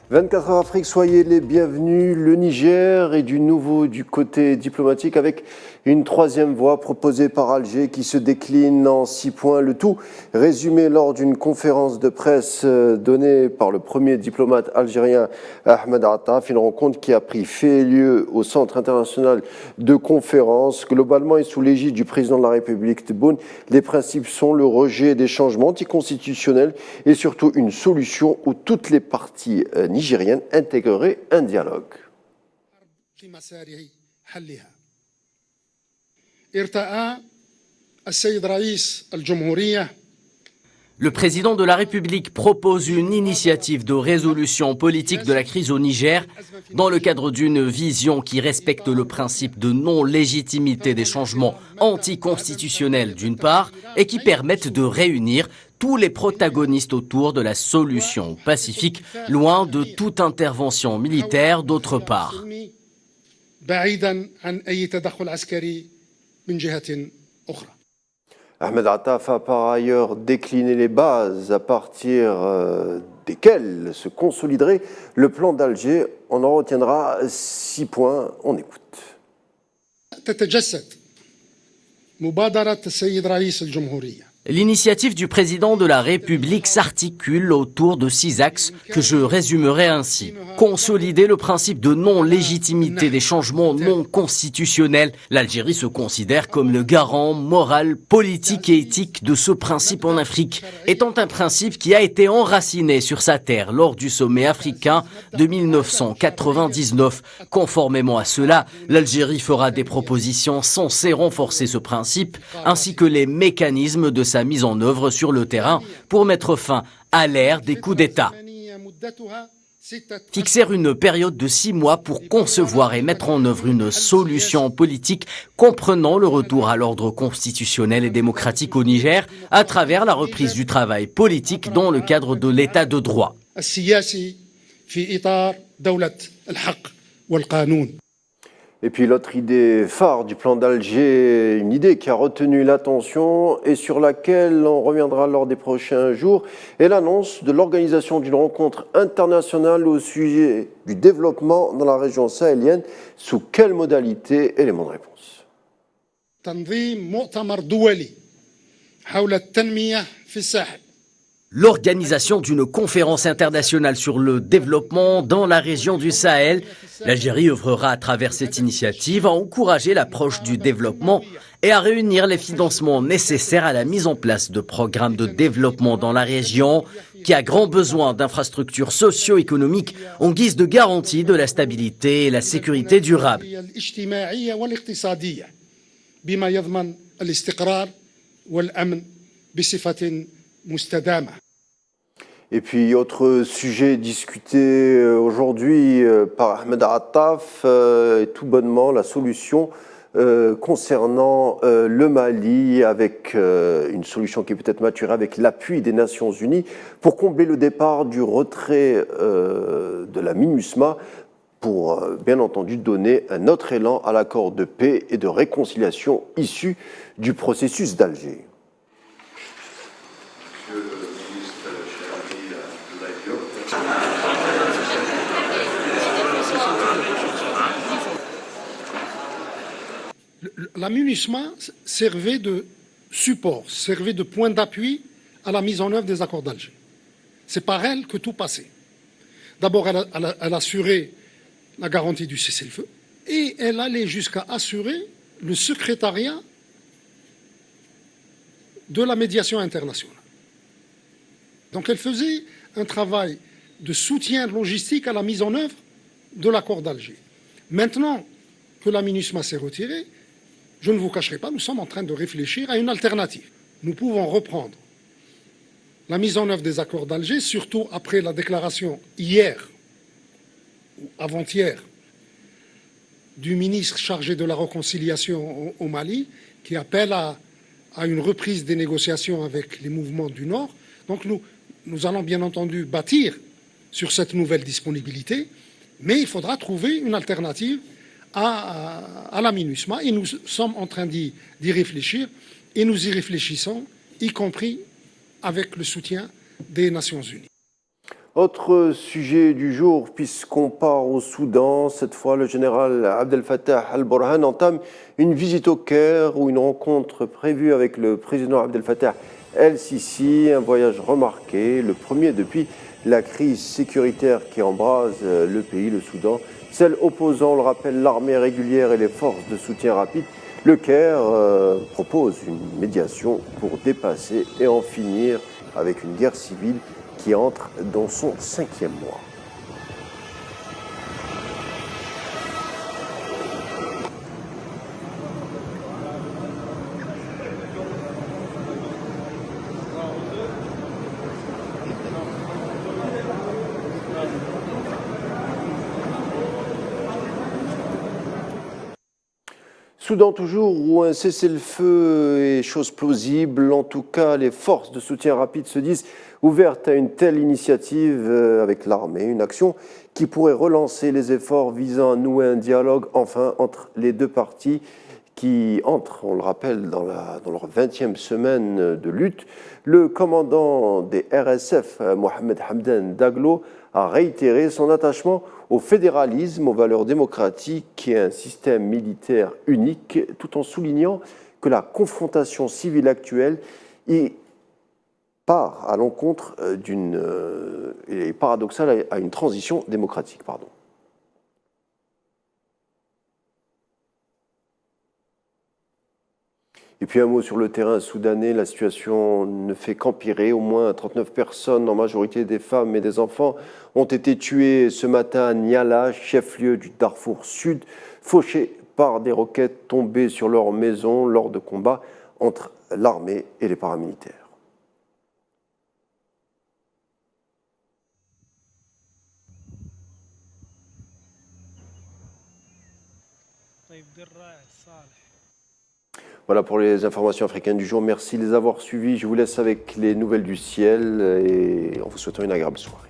24 heures Afrique, soyez les bienvenus. Le Niger est du nouveau du côté diplomatique avec une troisième voie proposée par Alger qui se décline en 6 points. Le tout résumé lors d'une conférence de presse donnée par le premier diplomate algérien Ahmed Attaf, une rencontre qui a pris fait et lieu au Centre international de conférences. Globalement et sous l'égide du président de la République Tebboune, les principes sont le rejet des changements anticonstitutionnels et surtout une solution où toutes les parties nigérienne intégrerait un dialogue. Le président de la République propose une initiative de résolution politique de la crise au Niger dans le cadre d'une vision qui respecte le principe de non-légitimité des changements anticonstitutionnels d'une part et qui permettent de réunir tous les protagonistes autour de la solution pacifique, loin de toute intervention militaire d'autre part. Ahmed Attaf a par ailleurs décliné les bases à partir desquelles se consoliderait le plan d'Alger. On en retiendra 6 points. On écoute. L'initiative du président de la République s'articule autour de 6 axes que je résumerai ainsi. Consolider le principe de non-légitimité des changements non constitutionnels. L'Algérie se considère comme le garant moral, politique et éthique de ce principe en Afrique, étant un principe qui a été enraciné sur sa terre lors du sommet africain de 1999. Conformément à cela, l'Algérie fera des propositions censées renforcer ce principe, ainsi que les mécanismes de sa mise en œuvre sur le terrain pour mettre fin à l'ère des coups d'État. Fixer une période de 6 mois pour concevoir et mettre en œuvre une solution politique comprenant le retour à l'ordre constitutionnel et démocratique au Niger à travers la reprise du travail politique dans le cadre de l'état de droit. Et puis l'autre idée phare du plan d'Alger, une idée qui a retenu l'attention et sur laquelle on reviendra lors des prochains jours, est l'annonce de l'organisation d'une rencontre internationale au sujet du développement dans la région sahélienne. Sous quelle modalité? Élément de réponse. L'organisation d'une conférence internationale sur le développement dans la région du Sahel. L'Algérie œuvrera à travers cette initiative à encourager l'approche du développement et à réunir les financements nécessaires à la mise en place de programmes de développement dans la région qui a grand besoin d'infrastructures socio-économiques en guise de garantie de la stabilité et la sécurité durable. Et puis, autre sujet discuté aujourd'hui par Ahmed Attaf, est tout bonnement la solution concernant le Mali, avec une solution qui est peut-être maturée avec l'appui des Nations Unies pour combler le départ du retrait de la MINUSMA pour, bien entendu, donner un autre élan à l'accord de paix et de réconciliation issu du processus d'Alger. La MINUSMA servait de support, servait de point d'appui à la mise en œuvre des accords d'Alger. C'est par elle que tout passait. D'abord, elle assurait la garantie du cessez-le-feu et elle allait jusqu'à assurer le secrétariat de la médiation internationale. Donc elle faisait un travail de soutien logistique à la mise en œuvre de l'accord d'Alger. Maintenant que la MINUSMA s'est retirée, je ne vous cacherai pas, nous sommes en train de réfléchir à une alternative. Nous pouvons reprendre la mise en œuvre des accords d'Alger, surtout après la déclaration hier ou avant-hier du ministre chargé de la réconciliation au Mali, qui appelle à une reprise des négociations avec les mouvements du Nord. Donc nous allons bien entendu bâtir sur cette nouvelle disponibilité, mais il faudra trouver une alternative à la MINUSMA et nous sommes en train d'y réfléchir et nous y réfléchissons, y compris avec le soutien des Nations Unies. Autre sujet du jour, puisqu'on part au Soudan, cette fois le général Abdel Fattah al-Burhan entame une visite au Caire où une rencontre prévue avec le président Abdel Fattah el-Sisi, un voyage remarqué, le premier depuis la crise sécuritaire qui embrase le pays, le Soudan, celle opposant, on le rappelle, l'armée régulière et les forces de soutien rapide. Le Caire propose une médiation pour dépasser et en finir avec une guerre civile qui entre dans son 5e mois. Soudan toujours, où un cessez-le-feu est chose plausible. En tout cas, les forces de soutien rapide se disent ouvertes à une telle initiative avec l'armée, une action qui pourrait relancer les efforts visant à nouer un dialogue enfin entre les deux parties qui entrent, on le rappelle, dans leur 20e semaine de lutte. Le commandant des RSF, Mohamed Hamdan Daglo, a réitéré son attachement au fédéralisme, aux valeurs démocratiques et à un système militaire unique, tout en soulignant que la confrontation civile actuelle part à l'encontre est paradoxale à une transition démocratique. Et puis un mot sur le terrain soudanais, la situation ne fait qu'empirer. Au moins 39 personnes, en majorité des femmes et des enfants, ont été tuées ce matin à Niala, chef-lieu du Darfour Sud, fauchées par des roquettes tombées sur leur maison lors de combats entre l'armée et les paramilitaires. Voilà pour les informations africaines du jour. Merci de les avoir suivies. Je vous laisse avec les nouvelles du ciel et en vous souhaitant une agréable soirée.